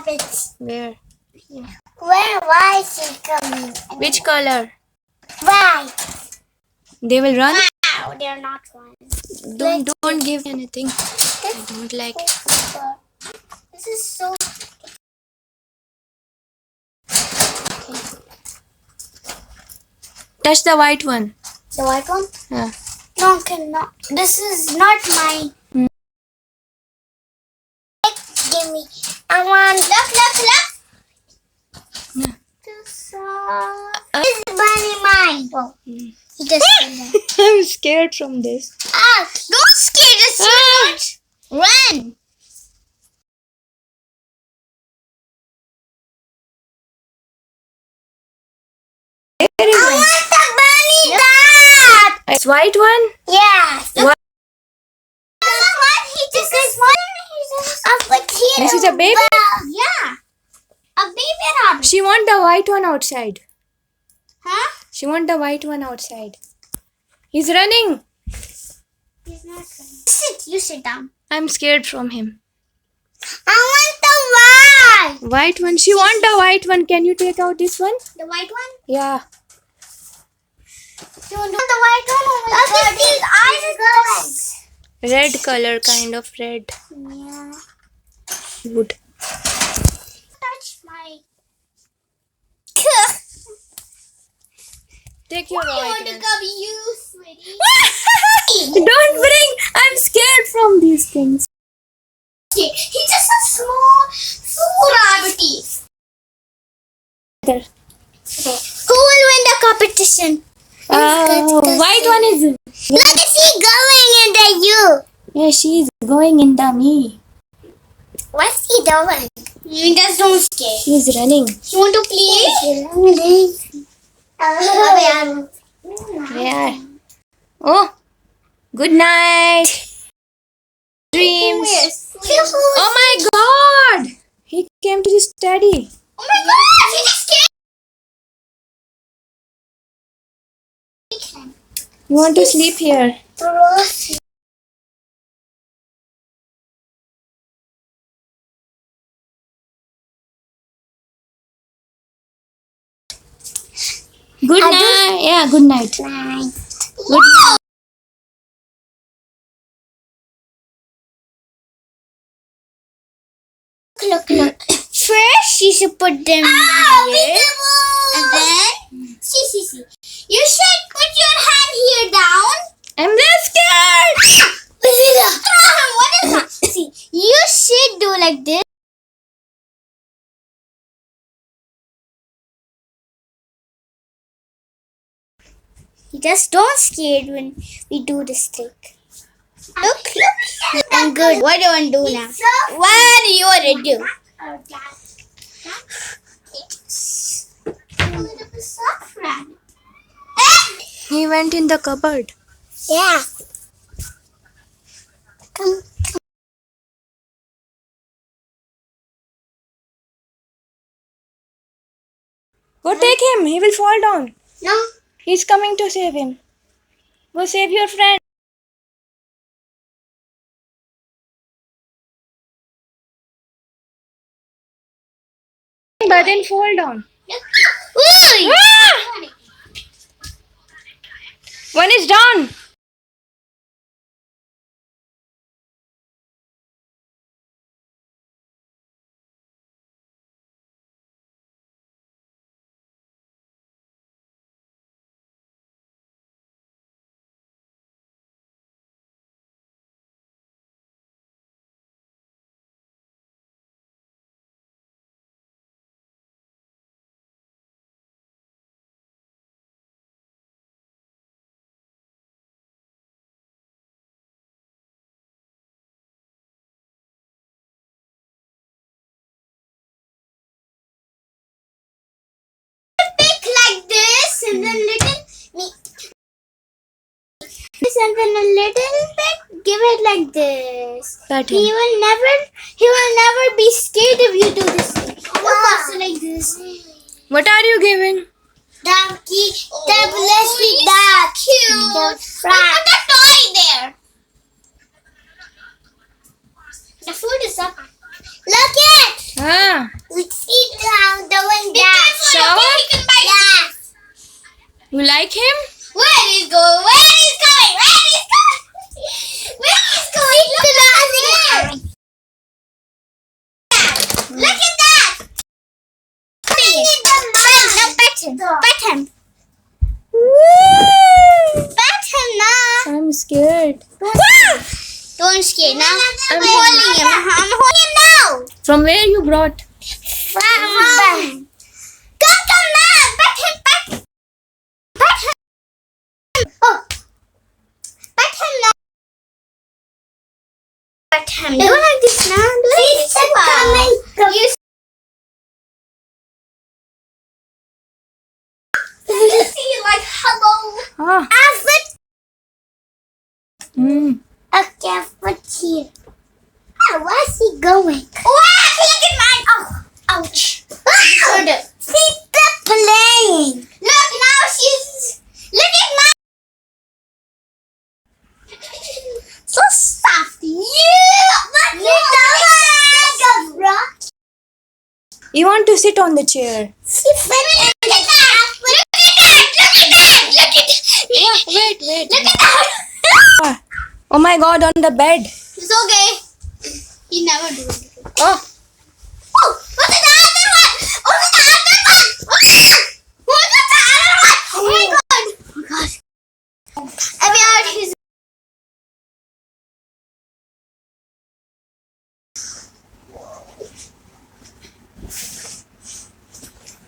rabbits. Where? Where? Why is he coming? Which color? White. They will run? Wow, they're not one. Don't give anything. I don't like. This is so. Touch the white one. The white one? Yeah. No, cannot. This is not mine. Give me. I want. Look. Yeah. This is bunny mine. Oh, he just did that. I'm scared from this. Ah, don't scare us so much. Run. Where is I it? want the bunny that. It's white one? Yes. What? He just is one. A potato. This is a baby? Yeah. A baby rabbit. She want the white one outside. Huh? She want the white one outside. He's running. He's not running. Sit. You sit down. I'm scared from him. I want the white. White one. She want the white one. Can you take out this one? The white one? Yeah. You want the white one? Oh my God. These eyes. Red color, kind of red. Yeah. Good. Touch my. Take your I white want to one. come you, sweetie. Don't bring. I'm scared from these things. Okay, he's just a small rabbit. There. Okay. Who will win the competition? White one is. Look, is he going in the U? Yeah, she's going in the me. What's he doing? You just don't scare. She's running. You want to play? Yeah. Oh. Good night. Dreams. Oh my God. He came to the study. Oh my God! He just came. You want to sleep here? Good night. Yeah, good night. Good night. Look. First, you should put them here. And then, see. You should put your hand here down. I'm just scared. What is that? See, you should do like this. You just don't scared when we do this trick. Look. I'm good. What do you want to do now? What do you want to do? He went in the cupboard. Yeah. Come. Go take him. He will fall down. No. He's coming to save him. Go save your friend. But then fall down. Ah! One is down. Pick like this and then and then a little bit give it like this. Cut He him. will never be scared if you do this thing. Look also like this. What are you giving? Donkey, the blessed duck. Cute. Put the toy there. The food is up. Look it. Ah. You like him? Where is going? Where is going? Where is going? Where is going? Look at that! Now pet him. Pet him. Pet him now. I'm scared. Don't scare now. I'm holding him. I'm holding him now. From where you brought? Come now. Pet him. Pet him. Oh. Pet him now. Pet him. Do like this now. Do like this. You see like hello. Ah. Alfred. Okay, what's here? Oh, where's he going? Oh, look at mine. Oh, ouch. She's playing. Look, now she's... Look at mine. So soft. You want to sit on the chair? Look at that. Look at that. Look at that. Yeah, wait. Look at that. Oh my God, on the bed. It's okay. He never do it. Oh, Oh, what's the other one? What's the other one? What's the other one? Oh my God. Oh my God. Have you heard his...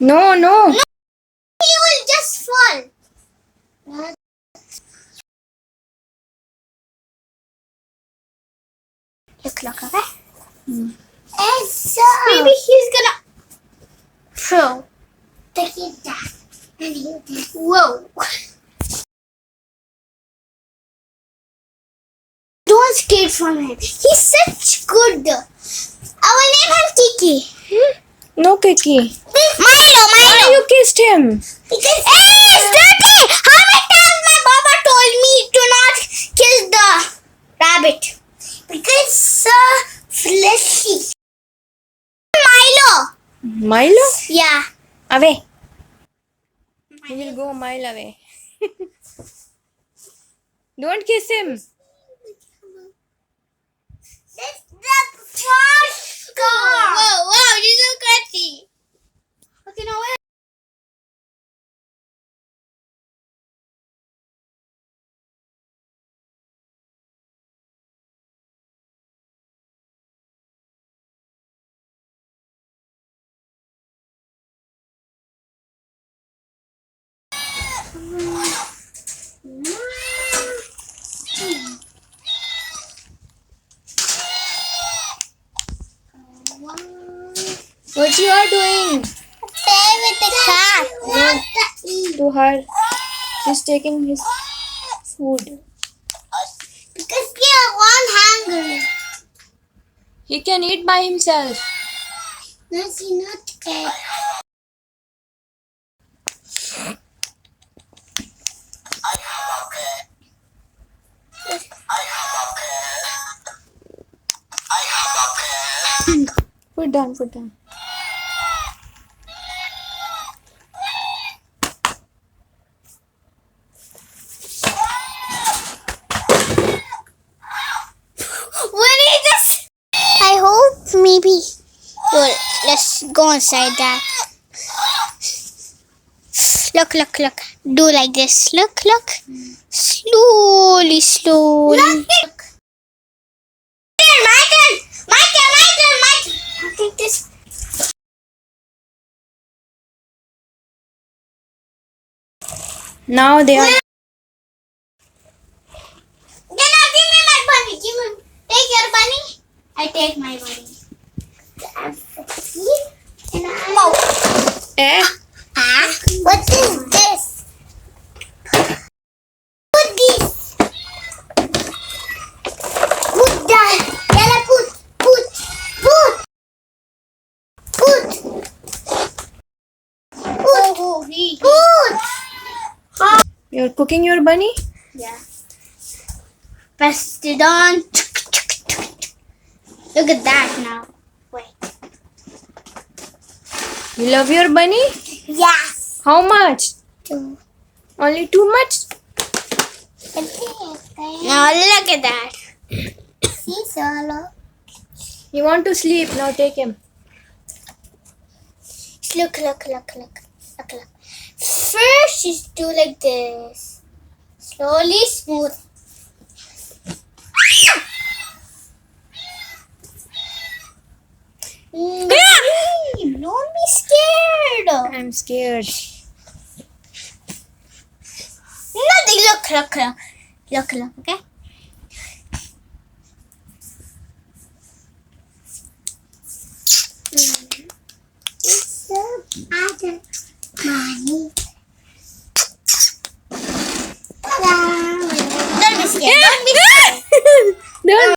no. He will just fall. Look, okay? Maybe he's gonna throw. Take it down. Whoa. Don't skate from him. He's such good. I will name him Kiki. No, Kiki. Milo. Why you kissed him? Because hey, Stuti! How many times my Baba told me to not kill the rabbit? Because it's so fleshy. Milo? Yeah. Away. He will go a mile away. Don't kiss him. This is the first car. Whoa, you're so crazy. Okay, now where? What you are doing? Play with the cat. To her. She's taking his food. Because we are one hungry. He can eat by himself. No, she's not cat. Put down. What is this? I hope maybe. Well, let's go inside that. Look. Do like this. Look. Slowly. Look. My turn. I'll take this. Now they are. Then now give me my bunny. Take your bunny. I take my bunny. Whoa. What is this? Put this. Put that. Yalla, put. You're cooking your bunny? Yeah. Press it on. Look at that now. Wait. You love your bunny? Yes. How much? 2. Only too much? Now look at that. See, Solo. You want to sleep? Now take him. Look. First, just do like this. Slowly, smooth. Don't be scared. I'm scared. Nothing. Look. Okay.